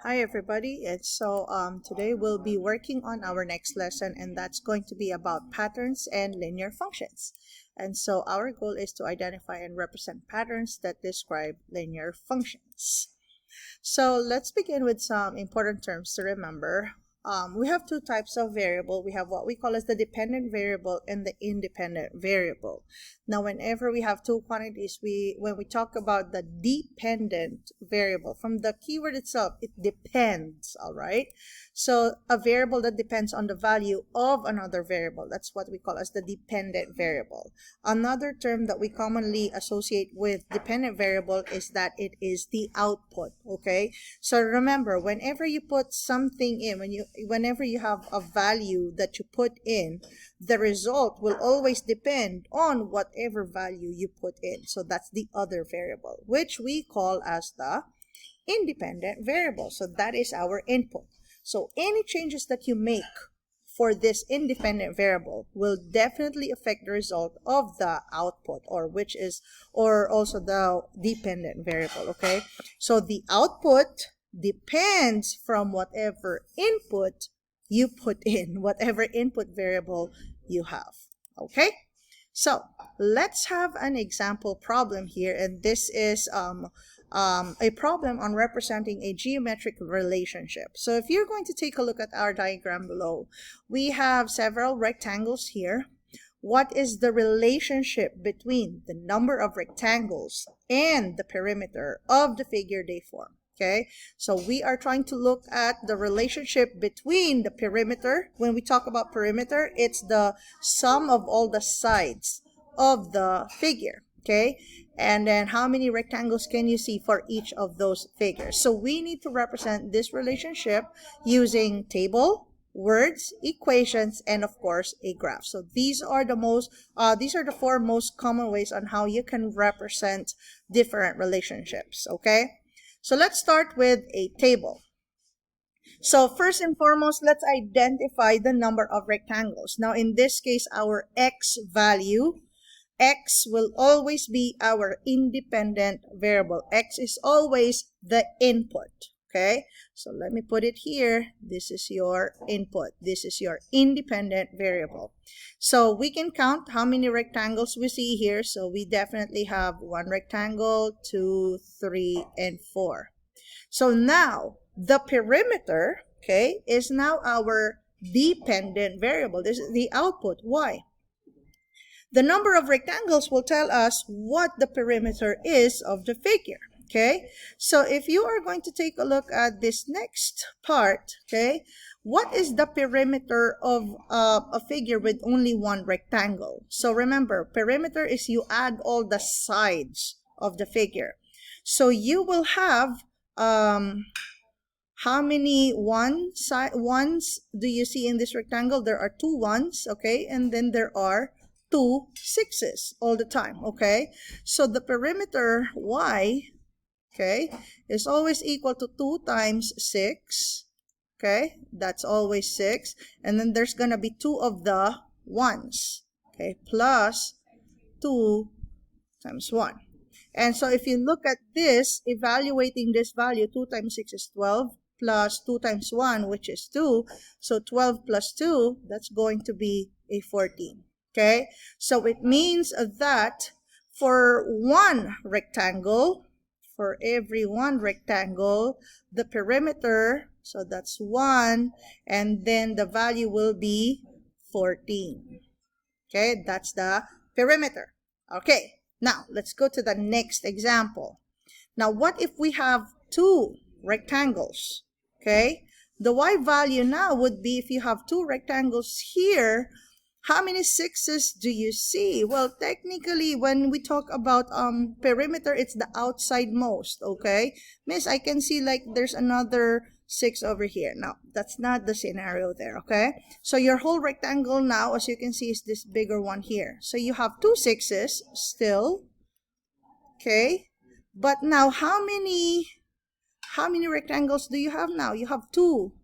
Hi everybody, and so today we'll be working on our next lesson, and that's going to be about patterns and linear functions. And so our goal is to identify and represent patterns that describe linear functions. So let's begin with some important terms to remember. We have two types of variable. We have what we call as the dependent variable and the independent variable. Now, whenever we have two quantities, when we talk about the dependent variable, from the keyword itself, it depends, all right? So a variable that depends on the value of another variable, that's what we call as the dependent variable. Another term that we commonly associate with dependent variable is that it is the output, okay? So remember, whenever you put something in, whenever you have a value that you put in, the result will always depend on whatever value you put in. So that's the other variable, which we call as the independent variable. So that is our input. So any changes that you make for this independent variable will definitely affect the result of the output, or also the dependent variable, okay? So the output depends from whatever input you put in, whatever input variable you have, okay? So let's have an example problem here, and this is a problem on representing a geometric relationship. So if you're going to take a look at our diagram below, we have several rectangles here. What is the relationship between the number of rectangles and the perimeter of the figure they form? Okay, so we are trying to look at the relationship between the perimeter. When we talk about perimeter, it's the sum of all the sides of the figure, okay? And then how many rectangles can you see for each of those figures? So we need to represent this relationship using table, words, equations, and of course a graph. So these are the four most common ways on how you can represent different relationships, okay? So let's start with a table. So first and foremost, let's identify the number of rectangles. Now in this case, our x value, x will always be our independent variable. X is always the input, okay? So let me put it here. This is your input. This is your independent variable. So we can count how many rectangles we see here. So we definitely have one rectangle, 2, 3, and 4. So now the perimeter, okay, is now our dependent variable. This is the output. Why? The number of rectangles will tell us what the perimeter is of the figure, okay? So if you are going to take a look at this next part, okay, what is the perimeter of a figure with only one rectangle? So remember, perimeter is you add all the sides of the figure. So you will have, how many ones do you see in this rectangle? There are 2 ones, okay? And then there are 2 6s all the time, okay? So the perimeter y, okay, is always equal to 2 times 6, okay? That's always 6. And then there's gonna be 2 of the 1s, okay, plus 2 times 1. And so if you look at this, evaluating this value, 2 times 6 is 12, plus 2 times 1, which is 2. So 12 plus 2, that's going to be a 14. Okay, so it means that for one rectangle, for every one rectangle, the perimeter, so that's 1, and then the value will be 14. Okay, that's the perimeter. Okay, now let's go to the next example. Now, what if we have 2 rectangles? Okay, the y value now would be, if you have 2 rectangles here, how many 6s do you see? Well, technically, when we talk about perimeter, it's the outside most, okay? Miss, I can see like there's another 6 over here. Now, that's not the scenario there, okay? So your whole rectangle now, as you can see, is this bigger one here. So you have 2 6s still, okay? But now, how many rectangles do you have now? You have 2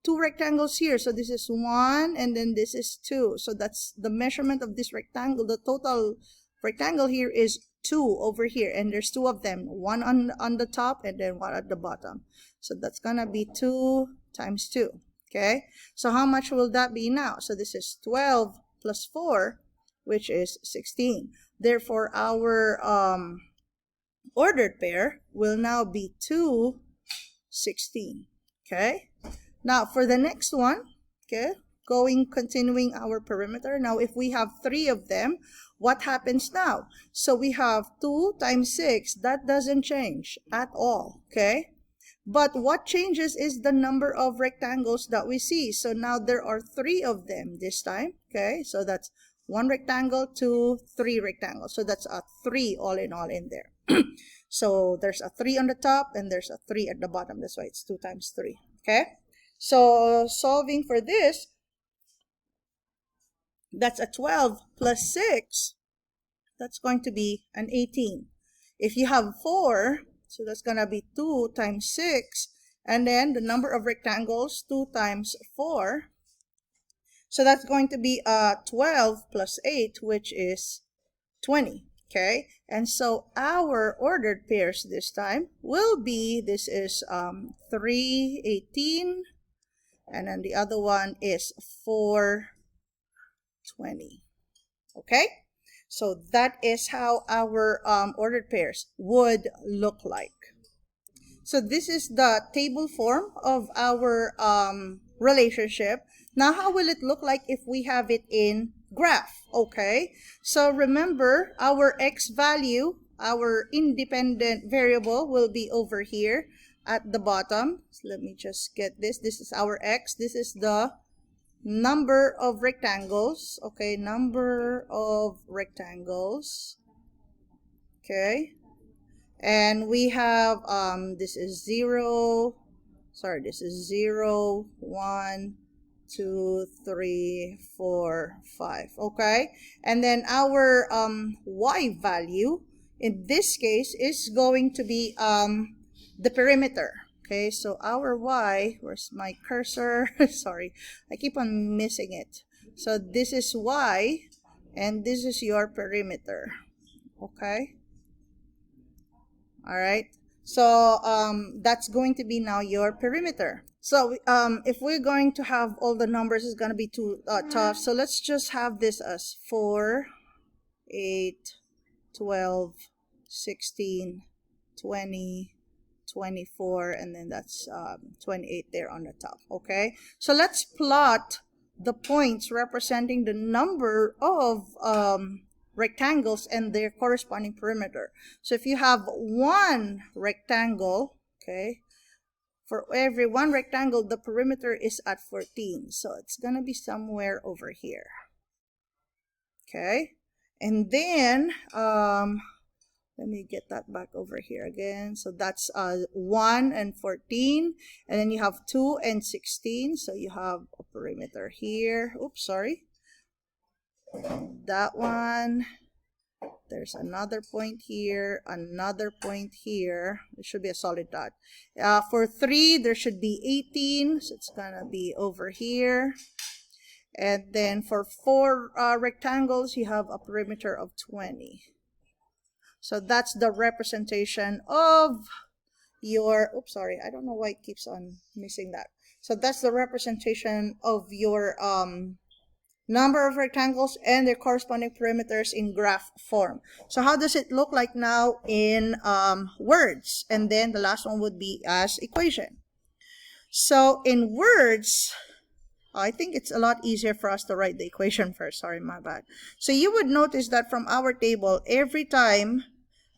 rectangles here. So this is 1 and then this is 2. So that's the measurement of this rectangle. The total rectangle here is 2 over here, and there's 2 of them, one on the top and then one at the bottom. So that's gonna be 2 times 2. Okay, so how much will that be now? So this is 12 plus 4, which is 16. Therefore, our ordered pair will now be 2, 16. Okay, now for the next one, okay, continuing our perimeter. Now if we have 3 of them, what happens now? So we have 2 times 6. That doesn't change at all. Okay, but what changes is the number of rectangles that we see. So now there are 3 of them this time. Okay, so that's 1 rectangle, 2, 3 rectangles. So that's a 3 all in there. So there's a 3 on the top and there's a 3 at the bottom. That's why it's 2 times 3. Okay, so solving for this, that's a 12 plus 6. That's going to be an 18. If you have 4, so that's going to be 2 times 6. And then the number of rectangles, 2 times 4. So that's going to be 12 plus 8, which is 20. Okay, and so our ordered pairs this time will be, this is 3, 18, and then the other one is 4, 20. Okay, so that is how our ordered pairs would look like. So this is the table form of our relationship. Now, how will it look like if we have it in graph? Okay, so remember our x value, our independent variable, will be over here at the bottom. So let me just get this. This is our x. This is the number of rectangles. Okay, number of rectangles. Okay, and we have this is 0, this is 0, 1, 2, 3, 4, 5. Okay, and then our y value in this case is going to be the perimeter. Okay, so our y, where's my cursor? Sorry, I keep on missing it. So this is y, and this is your perimeter. Okay, all right, so that's going to be now your perimeter. So if we're going to have all the numbers, it's going to be too tough. So let's just have this as 4, 8, 12, 16, 20, 24, and then that's 28 there on the top. Okay, so let's plot the points representing the number of rectangles and their corresponding perimeter. So if you have 1 rectangle, okay, for every 1 rectangle, the perimeter is at 14. So it's going to be somewhere over here. Okay, and then let me get that back over here again. So that's 1 and 14. And then you have 2 and 16. So you have a perimeter here. Oops, sorry. That one. There's another point here. Another point here. It should be a solid dot. For 3, there should be 18. So it's going to be over here. And then for 4 rectangles, you have a perimeter of 20. So that's the representation of your, oops, sorry, I don't know why it keeps on missing that. So that's the representation of your number of rectangles and their corresponding perimeters in graph form. So how does it look like now in words? And then the last one would be as equation. So in words, I think it's a lot easier for us to write the equation first. Sorry, my bad. So you would notice that from our table, every time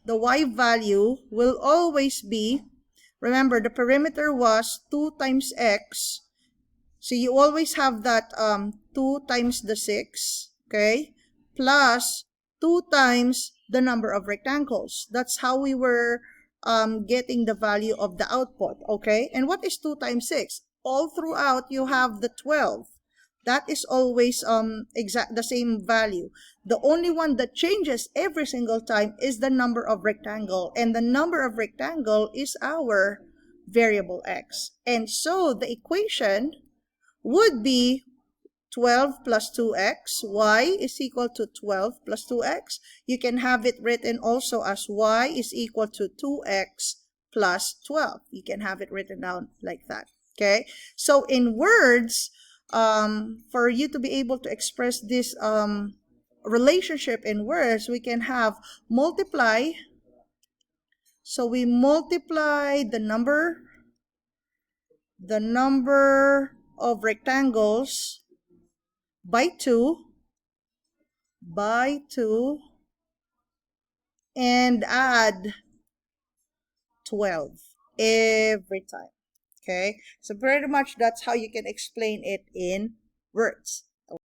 the y value will always be, remember the perimeter was 2 times x. So you always have that 2 times the 6, okay, plus 2 times the number of rectangles. That's how we were getting the value of the output, okay? And what is 2 times 6? All throughout, you have the 12. That is always exact the same value. The only one that changes every single time is the number of rectangle, and the number of rectangle is our variable x. And so the equation would be 12 plus 2x, y is equal to 12 plus 2x. You can have it written also as y is equal to 2x plus 12. You can have it written down like that. Okay, so in words, for you to be able to express this relationship in words, we can have multiply. So we multiply the number of rectangles by 2 and add 12 every time. Okay, so pretty much that's how you can explain it in words.